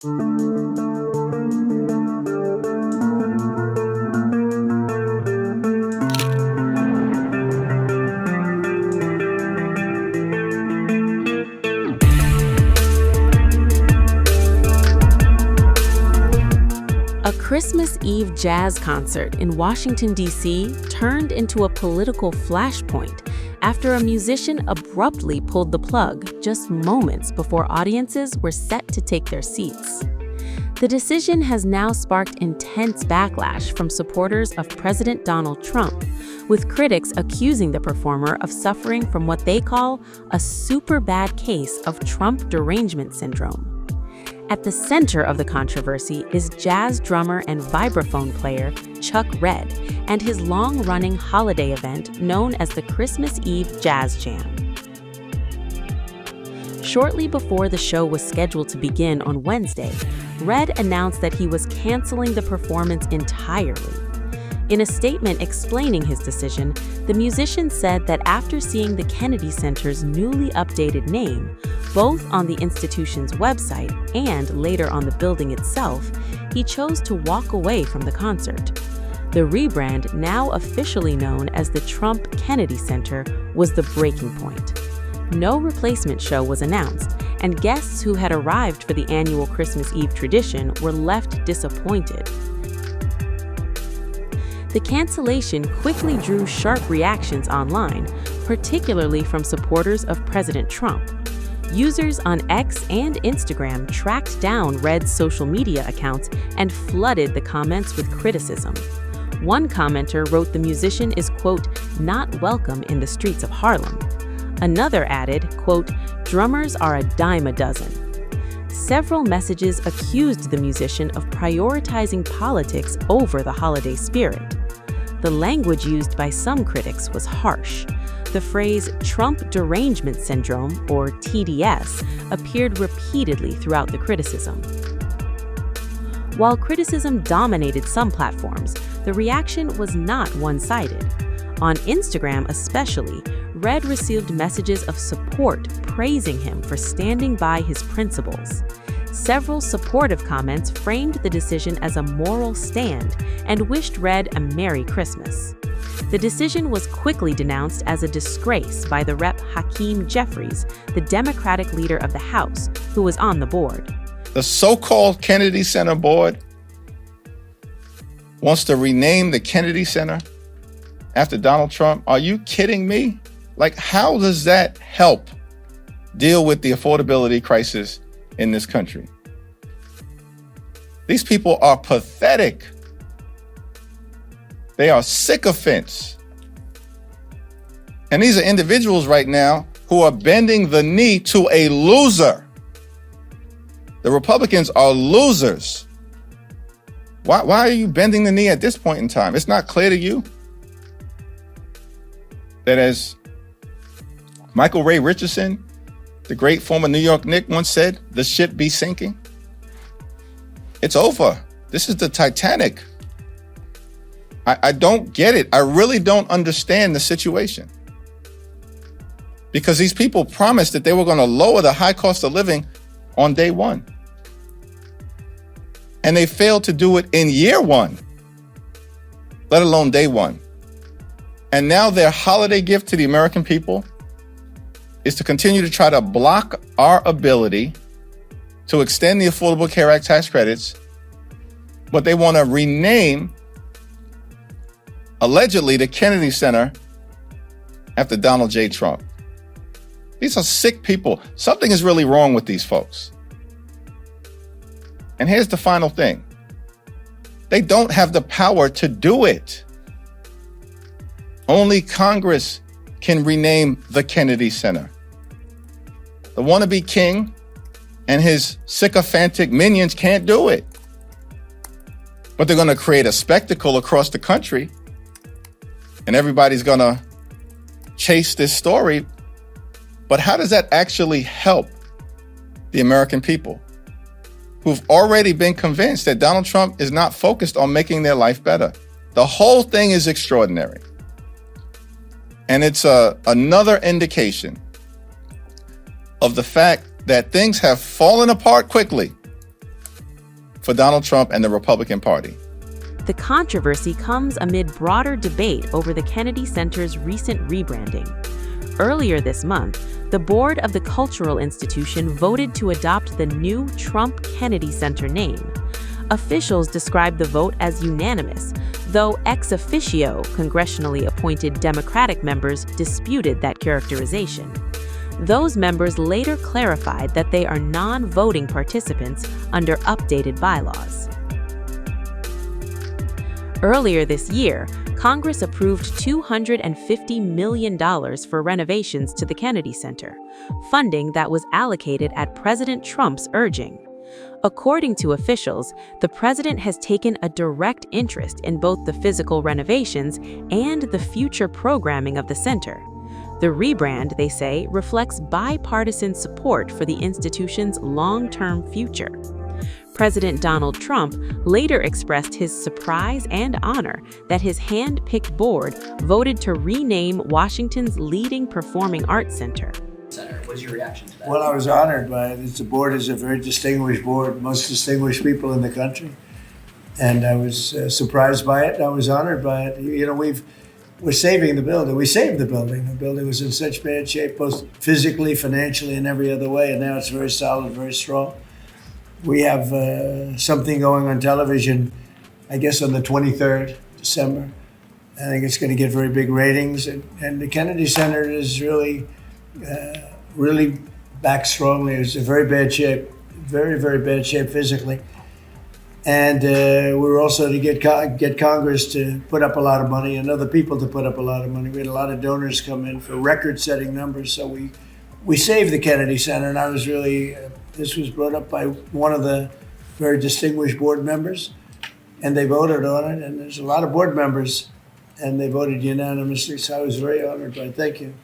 A Christmas Eve jazz concert in Washington, D.C. turned into a political flashpoint after a musician abruptly pulled the plug just moments before audiences were set to take their seats. The decision has now sparked intense backlash from supporters of President Donald Trump, with critics accusing the performer of suffering from what they call a super bad case of Trump derangement syndrome. At the center of the controversy is jazz drummer and vibraphone player Chuck Red and his long-running holiday event known as the Christmas Eve Jazz Jam. Shortly before the show was scheduled to begin on Wednesday, Red announced that he was canceling the performance entirely. In a statement explaining his decision, the musician said that after seeing the Kennedy Center's newly updated name, both on the institution's website and later on the building itself, he chose to walk away from the concert. The rebrand, now officially known as the Trump Kennedy Center, was the breaking point. No replacement show was announced, and guests who had arrived for the annual Christmas Eve tradition were left disappointed. The cancellation quickly drew sharp reactions online, particularly from supporters of President Trump. Users on X and Instagram tracked down Red's social media accounts and flooded the comments with criticism. One commenter wrote the musician is, quote, not welcome in the streets of Harlem. Another added, quote, drummers are a dime a dozen. Several messages accused the musician of prioritizing politics over the holiday spirit. The language used by some critics was harsh. The phrase Trump derangement syndrome, or TDS, appeared repeatedly throughout the criticism. While criticism dominated some platforms, the reaction was not one-sided. On Instagram especially, Red received messages of support praising him for standing by his principles. Several supportive comments framed the decision as a moral stand and wished Red a Merry Christmas. The decision was quickly denounced as a disgrace by the Rep. Hakeem Jeffries, the Democratic leader of the House, who was on the board. The so-called Kennedy Center board wants to rename the Kennedy Center after Donald Trump. Are you kidding me? Like, how does that help deal with the affordability crisis in this country? These people are pathetic. They are sycophants. And these are individuals right now who are bending the knee to a loser. The Republicans are losers. Why are you bending the knee at this point in time? It's not clear to you that, as Michael Ray Richardson, the great former New York Knick, once said, the ship be sinking. It's over. This is the Titanic. I don't get it. I really don't understand the situation. Because these people promised that they were going to lower the high cost of living on day one. And they failed to do it in year one, let alone day one. And now their holiday gift to the American people is to continue to try to block our ability to extend the Affordable Care Act tax credits, but they want to rename, allegedly, the Kennedy Center after Donald J. Trump. These are sick people. Something is really wrong with these folks. And here's the final thing. They don't have the power to do it. Only Congress can rename the Kennedy Center. The wannabe king and his sycophantic minions can't do it. But they're going to create a spectacle across the country, and everybody's going to chase this story. But how does that actually help the American people who've already been convinced that Donald Trump is not focused on making their life better? The whole thing is extraordinary. And it's another indication of the fact that things have fallen apart quickly for Donald Trump and the Republican Party. The controversy comes amid broader debate over the Kennedy Center's recent rebranding. Earlier this month, the board of the cultural institution voted to adopt the new Trump Kennedy Center name. Officials described the vote as unanimous, though ex officio congressionally appointed Democratic members disputed that characterization. Those members later clarified that they are non-voting participants under updated bylaws. Earlier this year, Congress approved $250 million for renovations to the Kennedy Center, funding that was allocated at President Trump's urging. According to officials, the president has taken a direct interest in both the physical renovations and the future programming of the center. The rebrand, they say, reflects bipartisan support for the institution's long-term future. President Donald Trump later expressed his surprise and honor that his hand-picked board voted to rename Washington's leading performing arts center. What is your reaction to that? Well, I was honored by it. The board is a very distinguished board, most distinguished people in the country. And I was surprised by it. I was honored by it. You know, we're saving the building. We saved the building. The building was in such bad shape, both physically, financially, and every other way. And now it's very solid, very strong. We have something going on television, I guess on the 23rd December. I think it's going to get very big ratings. And the Kennedy Center is really back strongly. It's in very bad shape, very, very bad shape physically. And we're also to get Congress to put up a lot of money and other people to put up a lot of money. We had a lot of donors come in for record-setting numbers. So we saved the Kennedy Center, and I was really, this was brought up by one of the very distinguished board members, and they voted on it. And there's a lot of board members, and they voted unanimously. So I was very honored by it. Thank you.